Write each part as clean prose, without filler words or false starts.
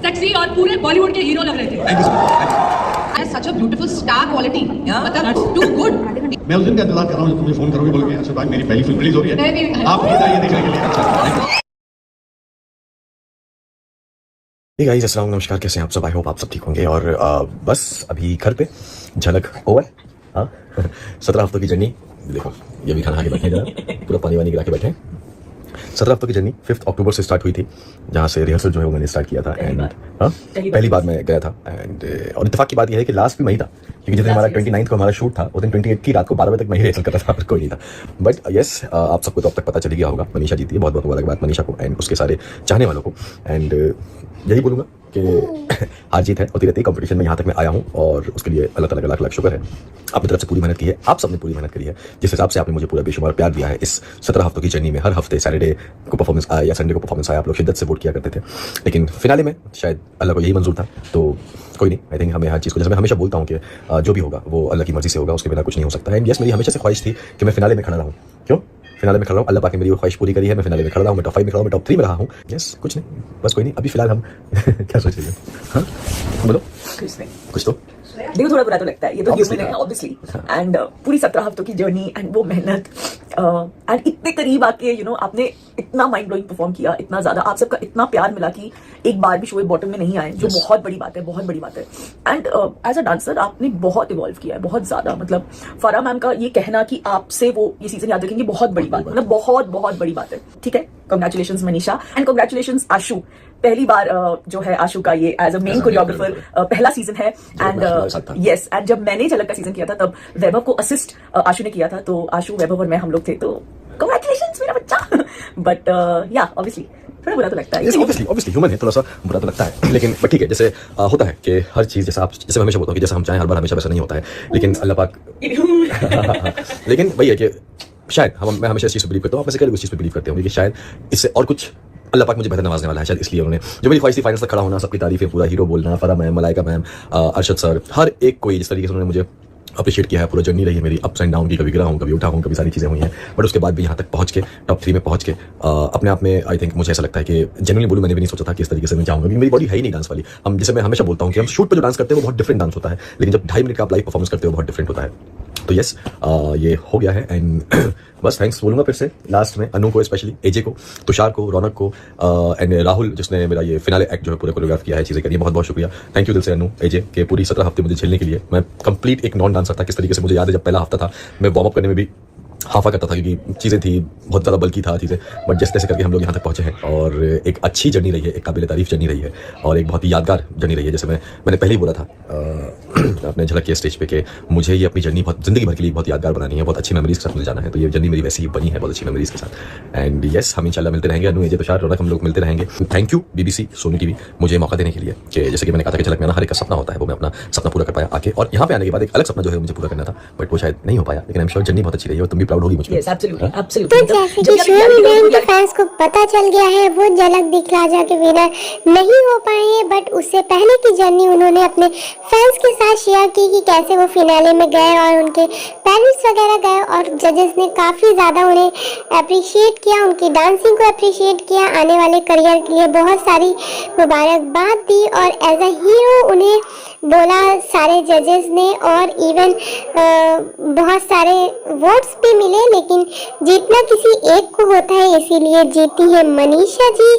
Sexy और पूरे बॉलीवुड के हीरो लग रहे थे। Thank you so much. Has such a beautiful star quality. मतलब too good. मैं उस दिन का इंतजार कर रहा हूँ जब तुम मुझे फोन करोगे बोलोगे अच्छा भाई मेरी पहली फिल्म रिलीज हो रही मैं भी- है, आप इधर आइए देखने के लिए। अच्छा हे गाइस, अस्सलाम वालेकुम, नमस्कार, कैसे हैं आप सब? आई होप आप सब ठीक होंगे। और बस अभी घर पे झलक ओवर। हाँ 17 हफ्तों की जर्नी देखो, ये भी खाना खा के बैठे हैं, जरा पूरा पानी वानी गिरा के बैठे हैं। 17 हफ्तों की जर्नी 5 अक्टूबर से स्टार्ट हुई थी, जहाँ से रिहर्सल जो है वो मैंने स्टार्ट किया था। एंड पहली बार मैं गया था। एंड और इत्तेफाक की बात यह है कि लास्ट भी वही था, क्योंकि जिस दिन हमारा 29 को हमारा शूट था, उस दिन 28 की रात को 12 बजे तक मैं ही रिहर्सल कर रहा था, कोई नहीं था। बट यस, आप सबको तो अब तक पता चल गया होगा, मनीषा जीती है। बहुत बहुत मुबारकबाद मनीषा को एंड उसके सारे चाहने वालों को। एंड यही बोलूँगा कि हार जीत है, होती रहती है कंपटीशन में। यहाँ तक मैं आया हूँ और उसके लिए अल्लाह ताला का लाख लाख शुक्र है। अपनी तरफ से पूरी मेहनत की है, आप सबने पूरी मेहनत करी है। जिस हिसाब से आपने मुझे पूरा बेशुमार प्यार दिया है इस 17 हफ्तों की जर्नी में, हर हफ्ते सैटरडे को परफॉर्मेंस आया या संडे को परफॉर्मेंस आया, आप लोग शिद्दत से वोट किया करते थे। लेकिन फिनाले में शायद अल्लाह को यही मंजूर था, तो कोई नहीं। आई थिंक हमें हर चीज़ को, जैसे मैं हमेशा बोलता हूँ कि जो भी होगा वो अल्लाह की मर्जी से होगा, उसके बिना कुछ नहीं हो सकता है। एंड यस, मेरी हमेशा से ख्वाहिश थी कि मैं फिनाले में खड़ा रहूँ। क्यों फिनाले में खड़ा हूँ? अल्लाह पाक ने मेरी वो ख्वाहिश पूरी करी है। मैं फिनाले में खड़ा रहा हूँ, मैं टॉप 5 में खड़ा हूँ, मैं टॉप 3 में रहा हूँ। यस, कुछ नहीं, बस कोई नहीं। अभी फिलहाल हम क्या सोच रही है? हाँ बोलो, कुछ नहीं। कुछ तो देखो, थोड़ा बुरा तो लगता है, ये तो Obviously, ह्यूमन है हाँ। ऑब्वियसली। एंड पूरी 17 हफ्तों की जर्नी एंड वो मेहनत एंड इतने करीब आके आपने इतना माइंड ब्लोइंग परफॉर्म किया, इतना ज्यादा आप सबका इतना प्यार मिला कि एक बार भी शो बॉटम में नहीं आए, जो बहुत बड़ी बात है, बहुत बड़ी बात है। एंड एज अ डांसर आपने बहुत इवॉल्व किया है, बहुत ज्यादा। मतलब फराह मैम का ये कहना कि आपसे वो ये सीजन याद रखेंगे, बहुत बड़ी बात, मतलब बहुत बहुत बड़ी बात है। ठीक है, कंग्रेचुलेशंस मनीषा एंड कंग्रेचुलेशंस आशु। पहली बार जो है आशु का ये एज अ मेन कोरियोग्राफर पहला सीजन है। एंड यस, एंड जब मैंने झलक का सीजन किया था तब वैभव को असिस्ट आशु ने किया था, तो आशु, वैभव और मैं हम लोग थे, तो कंग्रेचुलेशंस मेरा बच्चा। बट या ऑब्वियसली थोड़ा बुरा तो लगता है। ऑब्वियसली ह्यूमन है, थोड़ा सा बुरा तो लगता है, लेकिन ठीक है। जैसे होता है कि हर चीज़, जैसे मैं हमेशा बोलता हूँ कि जैसा हम चाहें हर बार हमेशा वैसा नहीं होता है, लेकिन अल्लाह पाक लेकिन वही है कि शायद मैं हमेशा इस चीज़ पर बिलीव करता हूँ, आप में से कई लोग इस चीज़ पर बिलीव करते होंगे कि शायद इससे और कुछ अल्लाह पाक मुझे बेहतर नवाजने वाला है। शायद इसलिए उन्होंने, जो मेरी ख्वाहिश थी फाइनल्स तक खड़ा होना, सबकी तारीफें, पूरा हीरो बोलना, Farah ma'am, Malaika ma'am, Arshad sir, हर एक कोई जिस तरीके से उन्होंने मुझे अप्रिशिएट किया है। पूरा जर्नी रही है मेरी, अप्स एंड डाउन की, कभी गिरा हूँ, कभी उठा हूँ, कभी सारी चीज़ें हुई हैं। बट उसके बाद भी यहाँ तक पहुँच के, टॉप 3 में पहुँच के अपने आप में आई थिंक मुझे ऐसा लगता है कि जेन्युइनली बोलूँ, मैंने भी नहीं सोचा था कि इस तरीके से मैं जाऊँगा, क्योंकि मेरी बॉडी है ही नहीं डांस वाली। हम, जैसे मैं हमेशा बोलता हूँ कि हम शूट पर जो डांस करते हैं वो बहुत डिफरेंट डांस होता है, लेकिन जब 2.5 मिनट का आप लाइव परफॉर्मेंस करते हो बहुत डिफरेंट होता है। तो यस, ये हो गया है। एंड बस थैंक्स बोलूँगा फिर से लास्ट में अनु को, स्पेशली एजे को, तुषार को, रौनक को एंड राहुल, जिसने मेरा ये फिनाले एक्ट जो है पूरा कोरियोग्राफ किया है, चीज़ें करी, बहुत बहुत शुक्रिया। थैंक यू दिल से अनु, एजे, के पूरी 17 हफ्ते मुझे झेलने के लिए। मैं कंप्लीट एक नॉन डांसर था, किस तरीके से मुझे याद है, जब पहला हफ्ता था मैं वार्म अप करने में भी हाफा करता था, क्योंकि चीज़ें थी बहुत ज़्यादा बल्कि था चीज़ें। बट जैसे तैसे करके हम लोग यहाँ तक पहुँचे हैं और एक अच्छी जर्नी रही है, एक काबिल तारीफ जर्नी रही है और एक बहुत ही यादगार जर्नी रही है। जैसे मैंने पहले ही बोला था अपने झलक के स्टेज पे कि मुझे ये अपनी जर्नी बहुत ज़िंदगी भर के लिए बहुत यादगार बनानी है, बहुत अच्छी मेमोरीज के साथ मुझे जाना है। तो ये जर्नी मेरी वैसी ही बनी है, बहुत अच्छी मेमोरीज के साथ। एंड यस, हम इंशाल्लाह मिलते रहेंगे। अनु, एजे, तुषार, रौनक, हम लोग मिलते रहेंगे। Thank you BBC, Sonu TV, मुझे मौका देने के लिए, कि जैसे कि मैंने कहा था कि झलक में ना हर एक का सपना होता है, वो मैं अपना सपना पूरा कर पाया आके। और यहाँ पे आने के बाद एक अलग सपना जो है मुझे पूरा करना था, बट वो शायद नहीं हो पाया। लेकिन आई एम श्योर जर्नी बहुत अच्छी रही है और तुम भी प्राउड होगी मुझे। एब्सोल्युटली। तो जैसे कि शोएब इब्राहिम के फैंस को पता चल गया है, वो झलक दिखलाजा के विनर नहीं हो पाए हैं, बट उससे पहले की जर्नी उन्होंने अपने फैंस के साथ शेयर की कि कैसे वो फिनाले में गए और उनके पेरेंट्स वगैरह गए और जजेस ने काफ़ी ज़्यादा उन्हें अप्रिशिएट किया, उनकी डांसिंग को अप्रिशिएट किया, आने वाले करियर के लिए बहुत सारी मुबारकबाद दी और एज अ हीरो उन्हें बोला सारे जजेस ने। और इवन बहुत सारे वोट्स भी मिले, लेकिन जीतना किसी एक को होता है, इसीलिए जीती है मनीषा जी,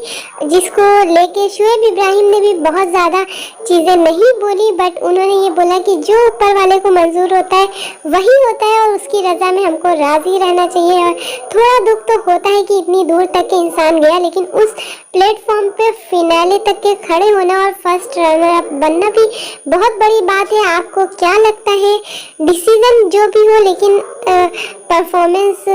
जिसको लेके शोएब इब्राहिम ने भी बहुत ज़्यादा चीज़ें नहीं बोली, बट उन्होंने ये बोला कि जो ऊपर वाले को मंजूर होता है वही होता है और उसकी रज़ा में हमको राज़ी रहना चाहिए। और थोड़ा दुख तो होता है कि इतनी दूर तक के इंसान गया, लेकिन उस प्लेटफॉर्म पे फिनाले तक के खड़े होना और फर्स्ट रनर अप बनना भी बहुत बड़ी बात है। आपको क्या लगता है? डिसीजन जो भी हो, लेकिन परफॉर्मेंस